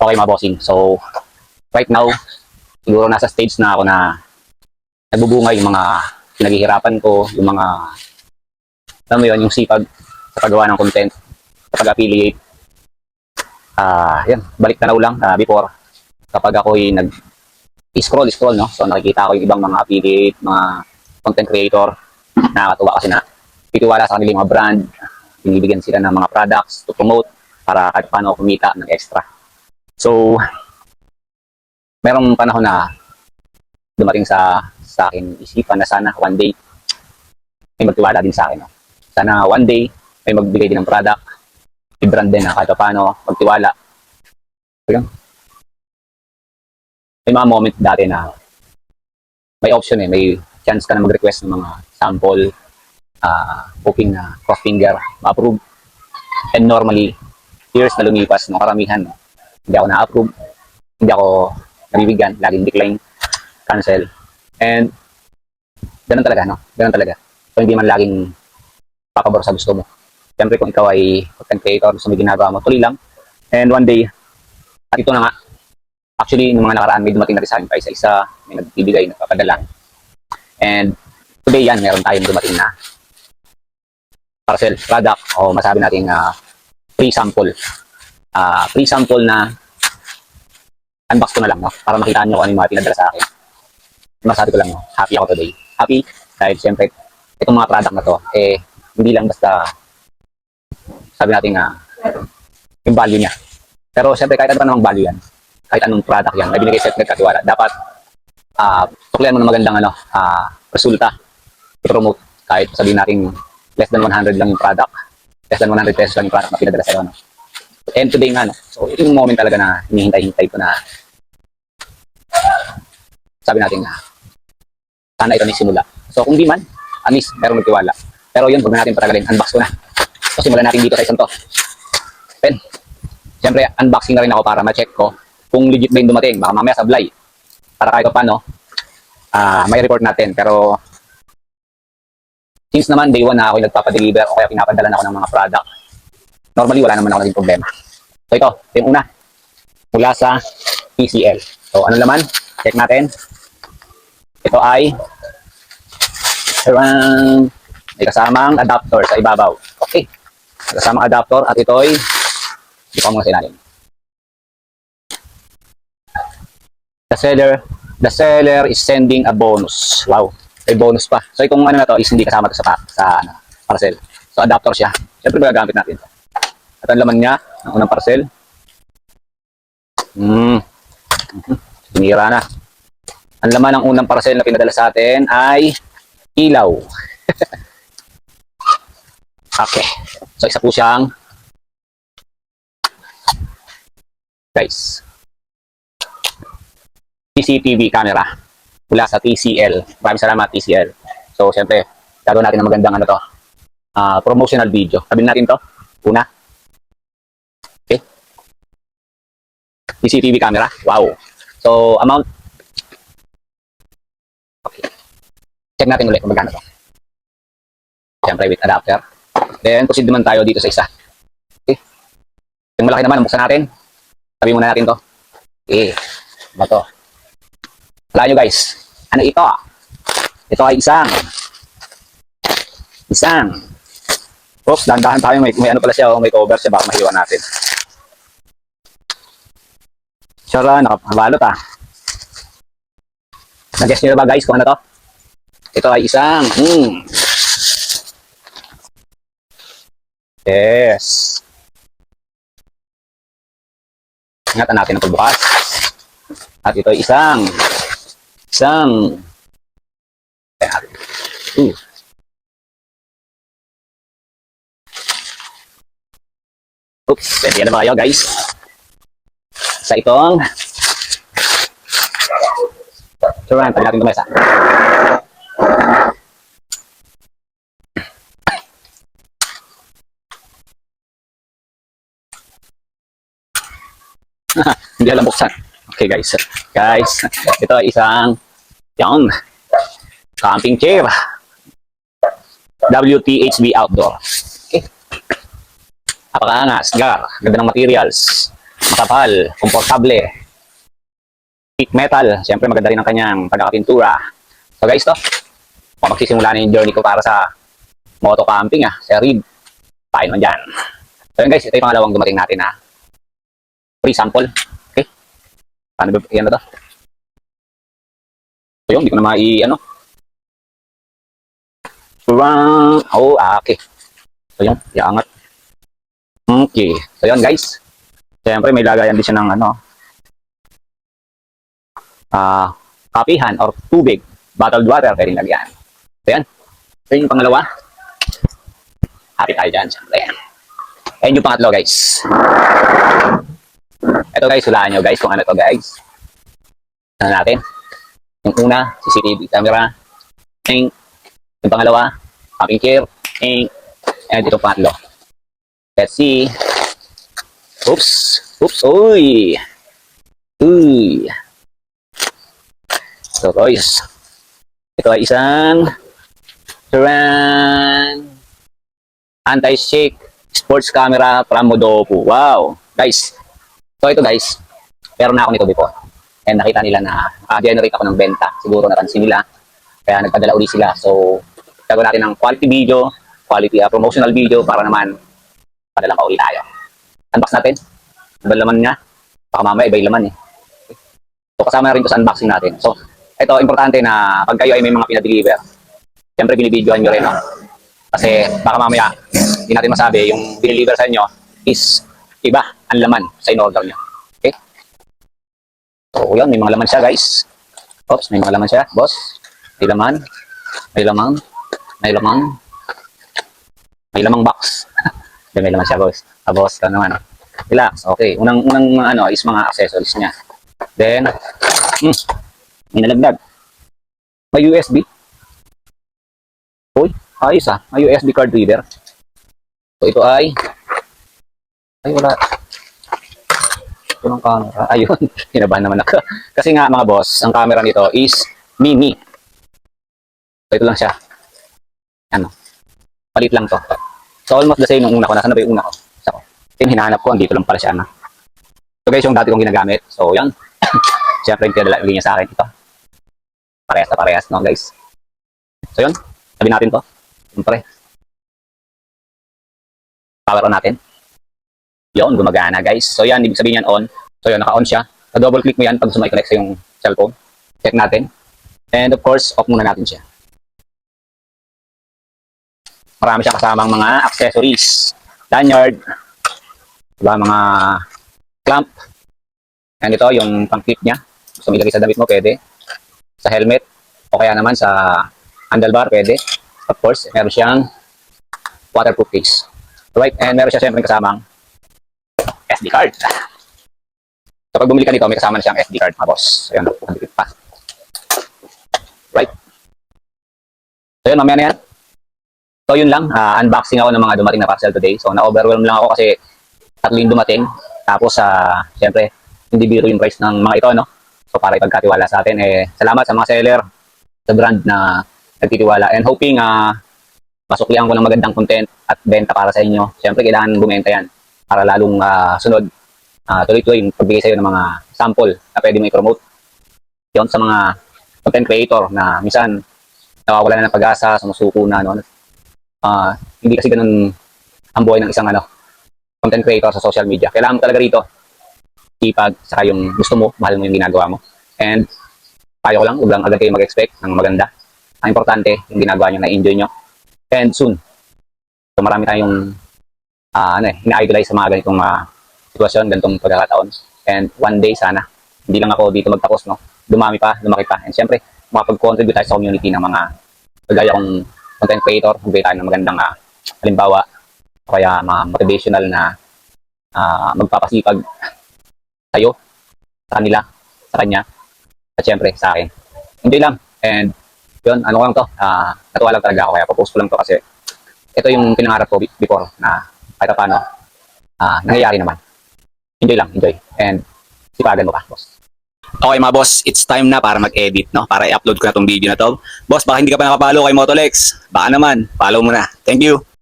Okay mga bossing. So, right now, siguro nasa stage na ako na nagbubunga yung mga pinaghihirapan ko, yung mga, alam mo yun, yung sipag sa paggawa ng content, sa pag-affiliate. Yan, balik tanaw lang before, kapag ako'y nag-scroll, no? So, nakikita ko yung ibang mga affiliate, mga content creator, nakakatuwa kasi na titiwala sa kanilang mga brand, binibigyan sila ng mga products to promote para kahit paano kumita ng extra. So, merong panahon na dumating sa akin isipan na sana one day may magtiwala din sa akin. No? Sana one day may magbigay din ng product, i-brand din na kahit paano magtiwala. So, may mga moment dati na may option may chance ka na mag-request ng mga sample, booking na cross finger, ma-approve. And normally, years na lumipas, no, karamihan, no, hindi ako na-approve, hindi ako nabibigyan, laging decline, cancel. And, ganun talaga, no? Ganun talaga. So, hindi man laging papabor sa gusto mo. Siyempre, kung ikaw ay content creator, gusto mo ginagawa mo, tuloy lang. And one day, at ito na nga, actually, nung mga nakaraan, may dumating na rin sa akin pa isa-isa, may nagbibigay, nagpapadala. And, today yan, meron tayong dumating na parcel, product, o masabi natin free sample. Free sample na unbox ko na lang, no? Para makita nyo kung ano yung mga pinadala sa akin. Masabi ko lang, no? Happy ako today. Happy dahil siyempre, itong mga product na to, hindi lang basta sabi natin yung value niya. Pero siyempre, kahit ano pa namang value yan, kahit anong product yan, na binigay sa nagkatiwala, dapat tuklian mo na magandang resulta i-promote. Kahit sabihin natin less than 100 lang yung product, less than 100 pesos lang yung product na pinadala sa'yo. No? And today nga, no? So ito yung moment talaga na hinihintay-hintay ko na sabi natin sana ito na simula. So kung di man, at least meron magtiwala. Pero yun, huwag na natin patagalin. Unbox ko na. So simulan natin dito sa isang to. Then, siyempre, unboxing na rin ako para ma-check ko kung legit ba yung dumating. Baka mamaya sablay. Para kahit paano, may report natin. Pero, since naman day 1 na ako yung nagpapadeliver o kaya pinapadala na ako ng mga product, normally wala naman ako naging problema. So ito yung una, mula sa TCL. So ano naman? Check natin. Ito ay may kasamang adapter sa ibabaw. Okay. May kasamang adapter at ito ay ito muna sa ilalim. The seller is sending a bonus. Wow. May bonus pa. So kung ano na to is hindi kasama to sa parcel. So adapter siya. Siyempre magagamit natin to. At ang laman niya, ang unang parcel. Sinira na. Ang laman ng unang parcel na pinadala sa atin ay ilaw. Okay. So isa po siyang guys, CCTV camera mula sa TCL. Maraming salamat TCL. So siyempre, gagawin natin ng magandang promotional video. Sabihin natin to. Una. Okay. CCTV camera. Wow. So amount. Okay. Check natin ulit kung magkano to. Siyempre with adapter. Then proceed naman tayo dito sa isa. Okay. Yung malaki naman, buksan natin. Sabihin muna natin to. Okay. Ano to? Wala nyo guys. Ano ito? Ito ay isang. Oops, dahan-dahan tayo. May ano pala siya. May cover siya. Baka mahiwa natin. Sara, nakabalot Nag-guess nyo na ba guys kung ano to? Ito ay isang. Yes. Ingatan natin ang pagbukas. At ito ay isang. Oops, pwede na ba kayo guys? Sa itong turuan, tayo natin tumesa. Hindi alam buksan. Okay guys, ito ay isang camping chair WTHB Outdoor. Okay. Napakaangas, ganda ng materials. makapal, komportable, thick metal. Siyempre maganda rin ang kanyang pagkakapintura. So guys, to, magsisimula na yung journey ko para sa moto camping sa Reed. Tayo naman dyan. So yun guys, ito yung pangalawang dumating natin na free sample. Okay? Paano ba, yan na to? So yun, hindi ko na okay. So yun, iangat. Okay. So yun guys. Siyempre may lagayan din siya ng kapihan or tubig. Bottled water, pwedeng lagyan. So yan. So yung pangalawa. Happy tayo dyan. Siyempre. And yung pangatlo guys. Ito guys, hulaan nyo guys kung ano to guys. Ano natin? Yung una, CCTV camera. And yung pangalawa, camping chair. And ito pangatlo. Let's see. Oops. Uy. So guys, ito ay isang Taran anti-shake sports camera from Modopu. Wow. Guys, so ito guys, meron na ako nito before. And nakita nila na generate ako ng benta. Siguro napansin nila. Kaya nagpadala uli sila. So, gagawin natin ng quality video, quality promotional video para naman padala pa uli tayo. Unbox natin. Iba laman niya. Baka mamaya iba yung laman eh. So, kasama na rin ito sa unboxing natin. So, ito, importante na pag kayo ay may mga pinadeliver, siyempre binibidyoan nyo rin. No? Kasi baka mamaya, hindi natin masabi, yung binideliver sa inyo is iba ang laman sa in-order nyo. Okay? So, yun, may mga laman siya, guys. Oops, may mga laman siya, boss. May laman. May lamang box. May laman siya, boss. Boss, ka naman. Relax. Okay. Unang is mga accessories niya. Then, may nalagdag. May USB. Uy, ayos may USB card reader. So, ito ay wala. Ito ng camera. Ayun. Kinabahan naman ako. Kasi nga, mga boss, ang camera nito is mini. So, ito lang siya. Palit lang to. So, almost the same nung una ko. Nasaan na ba yung una ko? Yung hinahanap ko, andito lang pala siya. So guys, yung dati kong ginagamit. So yan. Siyempre, yung pinadala niya sa akin ito. Parehas na parehas, no guys. So yun. Sabi natin to. Siyempre. Power on natin. Yun, gumagana guys. So yan, ibig sabihin yan on. So yun, naka-on siya. Double click mo yan pag gusto mo i-connect sa yung cellphone. Check natin. And of course, off muna natin siya. Marami siyang kasamang mga accessories. Lanyard. Diba, mga clamp. And ito, yung pang-clip niya. Gusto mo ilagay sa damit mo, pwede. Sa helmet. O kaya naman sa handlebar, pwede. Of course, meron siyang waterproof case. Right? And meron siya siyempre kasamang SD card. So, pag bumili ka dito, may kasama na siyang SD card, mga boss. So, yun, nakikip pa. Right? So, yun, mamaya na yan. So, yun lang. Unboxing ako ng mga dumating na parcel today. So, na-overwhelm lang ako kasi tatlo yung dumating. Tapos, siyempre, hindi biro yung price ng mga ito, no? So, para ipagkatiwala sa atin, salamat sa mga seller, sa brand na nagtitiwala. And hoping, masuklian ko ng magandang content at benta para sa inyo. Siyempre, kailangan bumenta yan para lalong sunod. Tuloy-tuloy, pagbigay sa iyo ng mga sample na pwede mo i-promote. Yun sa mga content creator na minsan nawawala na ng pag-asa, sumusuko na, no? Hindi kasi ganun ang buhay ng isang content creator sa social media. Kailangan mo talaga rito ipag saka yung gusto mo, mahal mo yung ginagawa mo. And payo ko lang, huwag lang agad kayo mag-expect ng maganda. Ang importante, yung ginagawa nyo, na-enjoy nyo. And soon. So marami tayong ina-idolize sa mga ganitong sitwasyon, ganitong pagkakataon. And one day sana, hindi lang ako dito magtapos, no? Lumaki pa. And syempre, makapag-contribute tayo sa community ng mga kagaya kong content creator, magbigay tayo ng magandang halimbawa, kaya mga motivational na magpapasipag tayo sa kanila, sa kanya, at syempre sa akin. Enjoy lang. And yun, ano ko lang to, natuwa lang talaga ako, kaya popost ko lang to kasi ito yung pinangarap ko before na kahit paano nangyayari naman. Enjoy lang, enjoy. And sipagan mo pa, boss. Okay mga boss, it's time na para mag-edit, no? Para i-upload ko na tong video na to. Boss, baka hindi ka pa nakapalo kay Motolex. Baka naman, follow mo na. Thank you.